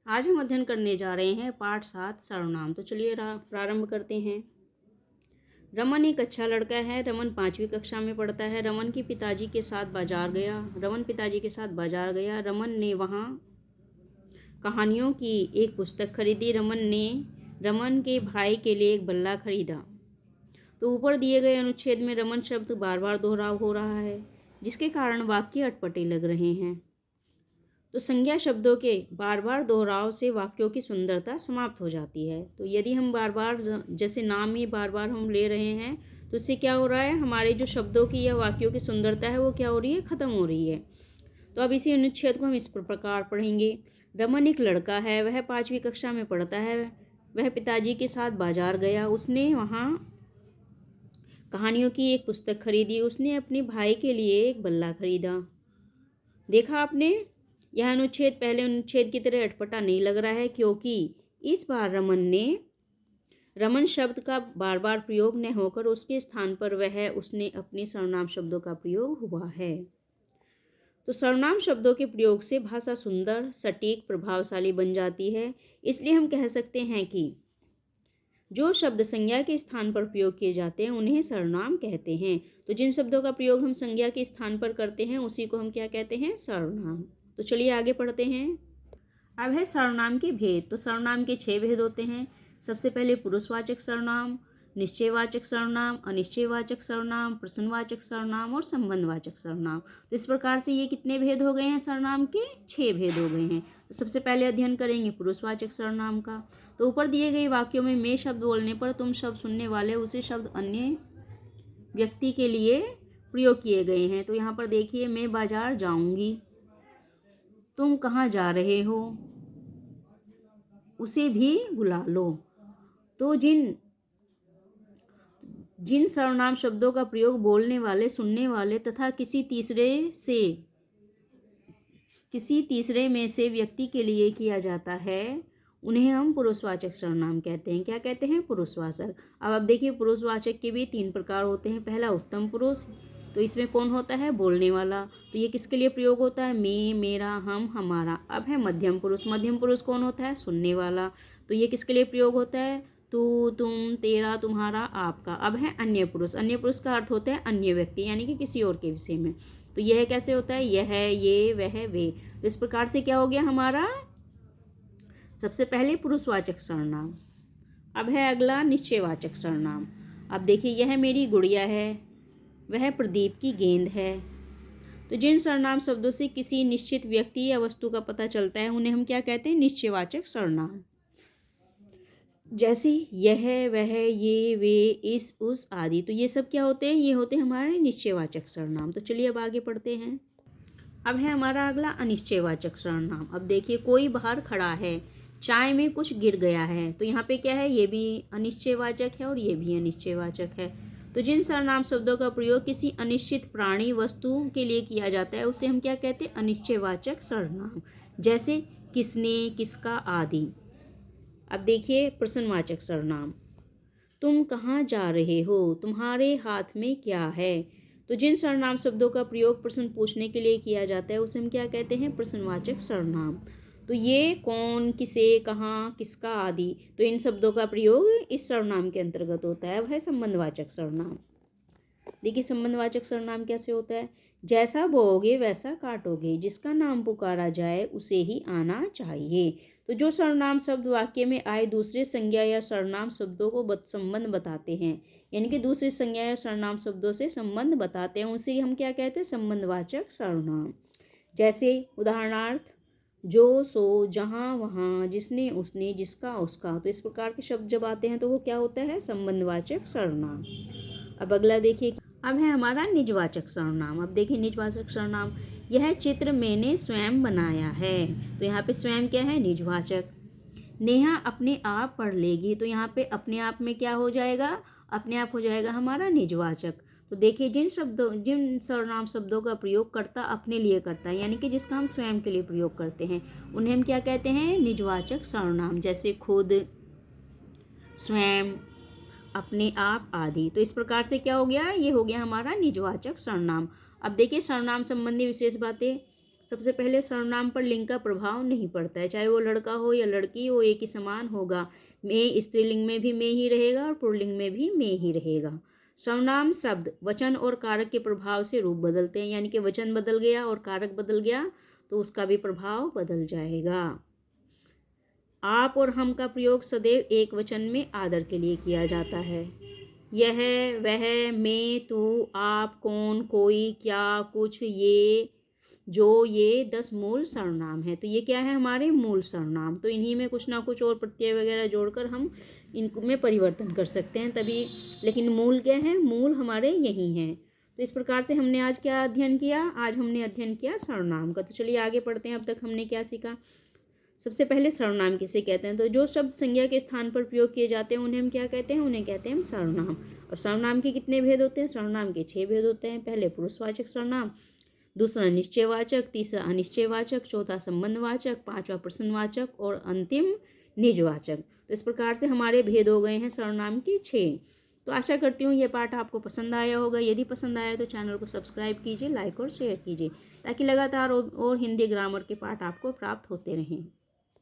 आज हम अध्ययन करने जा रहे हैं पाठ 7 सर्वनाम। तो चलिए प्रारंभ करते हैं। रमन एक अच्छा लड़का है। रमन 5वीं कक्षा में पढ़ता है। रमन के पिताजी के साथ बाजार गया। रमन पिताजी के साथ बाजार गया। रमन ने वहाँ कहानियों की एक पुस्तक खरीदी। रमन के भाई के लिए एक बल्ला खरीदा। तो ऊपर दिए गए अनुच्छेद में रमन शब्द बार बार दोहराव हो रहा है, जिसके कारण वाक्य अटपटे लग रहे हैं। तो संज्ञा शब्दों के बार बार दोहराव से वाक्यों की सुंदरता समाप्त हो जाती है। तो यदि हम बार बार जैसे नाम ही बार बार हम ले रहे हैं तो इससे क्या हो रहा है, हमारे जो शब्दों की या वाक्यों की सुंदरता है वो क्या हो रही है, ख़त्म हो रही है। तो अब इसी अनुच्छेद को हम इस प्रकार पढ़ेंगे। रमन एक लड़का है, वह 5वीं कक्षा में पढ़ता है। वह पिताजी के साथ बाजार गया। उसने वहाँ कहानियों की एक पुस्तक खरीदी। उसने अपने भाई के लिए एक बल्ला खरीदा। देखा आपने, यह अनुच्छेद पहले अनुच्छेद की तरह अटपटा नहीं लग रहा है, क्योंकि इस बार रमन शब्द का बार बार प्रयोग न होकर उसके स्थान पर उसने अपने सर्वनाम शब्दों का प्रयोग हुआ है। तो सर्वनाम शब्दों के प्रयोग से भाषा सुंदर, सटीक, प्रभावशाली बन जाती है। इसलिए हम कह सकते हैं कि जो शब्द संज्ञा के स्थान पर प्रयोग किए जाते हैं उन्हें सर्वनाम कहते हैं। तो जिन शब्दों का प्रयोग हम संज्ञा के स्थान पर करते हैं उसी को हम क्या कहते हैं, सर्वनाम। तो चलिए आगे पढ़ते हैं। अब है सर्वनाम के भेद। तो सर्वनाम के 6 भेद होते हैं। सबसे पहले पुरुषवाचक सर्वनाम, निश्चयवाचक सर्वनाम, अनिश्चयवाचक सर्वनाम, प्रश्नवाचक सर्वनाम और संबंधवाचक सर्वनाम। तो इस प्रकार से ये कितने भेद हो गए हैं, सर्वनाम के 6 भेद हो गए हैं। तो सबसे पहले अध्ययन करेंगे पुरुषवाचक सर्वनाम का। तो ऊपर दिए गए वाक्यों में मैं शब्द बोलने पर तुम शब्द सुनने वाले उसी शब्द अन्य व्यक्ति के लिए प्रयोग किए गए हैं। तो यहाँ पर देखिए, मैं बाजार जाऊंगी, तुम कहाँ जा रहे हो, उसे भी बुला लो। तो जिन सर्वनाम शब्दों का प्रयोग बोलने वाले, सुनने वाले तथा किसी तीसरे में से व्यक्ति के लिए किया जाता है उन्हें हम पुरुषवाचक सर्वनाम कहते हैं। क्या कहते हैं, पुरुषवाचक। अब देखिए, पुरुषवाचक के भी 3 प्रकार होते हैं। पहला उत्तम पुरुष, तो इसमें कौन होता है, बोलने वाला। तो ये किसके लिए प्रयोग होता है, मैं, मेरा, हम, हमारा। अब है मध्यम पुरुष। मध्यम पुरुष कौन होता है, सुनने वाला। तो ये किसके लिए प्रयोग होता है, तू, तुम, तेरा, तुम्हारा, आपका। अब है अन्य पुरुष। अन्य पुरुष का अर्थ होता है अन्य व्यक्ति, यानी कि किसी और के विषय में। तो यह कैसे होता है, यह, ये, वह, वे। तो इस प्रकार से क्या हो गया हमारा, सबसे पहले पुरुषवाचक सर्वनाम। अब है अगला निश्चयवाचक सर्वनाम। अब देखिए, यह मेरी गुड़िया है, वह प्रदीप की गेंद है। तो जिन सर्वनाम शब्दों से किसी निश्चित व्यक्ति या वस्तु का पता चलता है उन्हें हम क्या कहते हैं, निश्चयवाचक सर्वनाम। जैसे यह, वह, ये, वे, इस, उस आदि। तो ये सब क्या होते हैं, ये होते हैं हमारे निश्चयवाचक सर्वनाम। तो चलिए अब आगे पढ़ते हैं। अब है हमारा अगला अनिश्चयवाचक सर्वनाम। अब देखिए, कोई बाहर खड़ा है, चाय में कुछ गिर गया है। तो यहाँ पे क्या है, ये भी अनिश्चयवाचक है और ये भी अनिश्चयवाचक है। तो जिन सर्वनाम शब्दों का प्रयोग किसी अनिश्चित प्राणी, वस्तु के लिए किया जाता है उसे हम क्या कहते हैं, अनिश्चयवाचक सर्वनाम। जैसे किसने, किसका आदि। अब देखिए प्रश्नवाचक सर्वनाम। तुम कहाँ जा रहे हो, तुम्हारे हाथ में क्या है। तो जिन सर्वनाम शब्दों का प्रयोग प्रश्न पूछने के लिए किया जाता है उसे हम क्या कहते हैं, प्रश्नवाचक सर्वनाम। तो ये कौन, किसे, कहाँ, किसका आदि। तो इन शब्दों का प्रयोग इस सर्वनाम के अंतर्गत होता है। वह संबंधवाचक सर्वनाम। देखिए, संबंधवाचक सर्वनाम कैसे होता है, जैसा बोओगे वैसा काटोगे, जिसका नाम पुकारा जाए उसे ही आना चाहिए। तो जो सर्वनाम शब्द वाक्य में आए दूसरे संज्ञा या सर्वनाम शब्दों को संबंध बताते हैं, यानी कि दूसरी संज्ञा या सर्वनाम शब्दों से संबंध बताते हैं, उसे हम क्या कहते हैं, संबंधवाचक सर्वनाम। जैसे उदाहरणार्थ, जो, सो, जहाँ, वहाँ, जिसने, उसने, जिसका, उसका। तो इस प्रकार के शब्द जब आते हैं तो वो क्या होता है, संबंधवाचक सर्वनाम। अब अगला देखिए, अब है हमारा निजवाचक सर्वनाम। अब देखिए निजवाचक सर्वनाम, यह चित्र मैंने स्वयं बनाया है। तो यहाँ पे स्वयं क्या है, निजवाचक। नेहा अपने आप पढ़ लेगी। तो यहाँ पे अपने आप में क्या हो जाएगा, अपने आप हो जाएगा हमारा निजवाचक। तो देखिए, जिन सर्वनाम शब्दों का प्रयोग कर्ता अपने लिए करता है, यानी कि जिसका हम स्वयं के लिए प्रयोग करते हैं, उन्हें हम क्या कहते हैं, निजवाचक सर्वनाम। जैसे खुद, स्वयं, अपने आप आदि। तो इस प्रकार से क्या हो गया, ये हो गया हमारा निजवाचक सर्वनाम। अब देखिए सर्वनाम संबंधी विशेष बातें। सबसे पहले सर्वनाम पर लिंग का प्रभाव नहीं पड़ता है, चाहे वो लड़का हो या लड़की हो, एक ही समान होगा। में स्त्रीलिंग में भी में ही रहेगा और पुल्लिंग में भी में ही रहेगा। सर्वनाम शब्द वचन और कारक के प्रभाव से रूप बदलते हैं, यानी कि वचन बदल गया और कारक बदल गया तो उसका भी प्रभाव बदल जाएगा। आप और हम का प्रयोग सदैव एक वचन में आदर के लिए किया जाता है। यह, वह, मैं, तू, आप, कौन, कोई, क्या, कुछ, ये, जो, ये 10 मूल सर्वनाम हैं। तो ये क्या है, हमारे मूल सर्वनाम। तो इन्हीं में कुछ ना कुछ और प्रत्यय वगैरह जोड़कर हम इनमें परिवर्तन कर सकते हैं तभी, लेकिन मूल क्या है, मूल हमारे यही हैं। तो इस प्रकार से हमने आज क्या अध्ययन किया, आज हमने अध्ययन किया सर्वनाम का। तो चलिए आगे पढ़ते हैं। अब तक हमने क्या सीखा। सबसे पहले सर्वनाम किसे कहते हैं, तो जो शब्द संज्ञा के स्थान पर प्रयोग किए जाते हैं उन्हें हम क्या कहते हैं, उन्हें कहते हैं हम सर्वनाम। और सर्वनाम के कितने भेद होते हैं, सर्वनाम के 6 भेद होते हैं। पहले पुरुषवाचक सर्वनाम, दूसरा निश्चयवाचक, तीसरा अनिश्चयवाचक, चौथा संबंधवाचक, पांचवा प्रश्नवाचक और अंतिम निजवाचक। तो इस प्रकार से हमारे भेद हो गए हैं सर्वनाम के 6। तो आशा करती हूँ ये पाठ आपको पसंद आया होगा। यदि पसंद आया तो चैनल को सब्सक्राइब कीजिए, लाइक और शेयर कीजिए, ताकि लगातार और हिंदी ग्रामर के पाठ आपको प्राप्त होते रहें।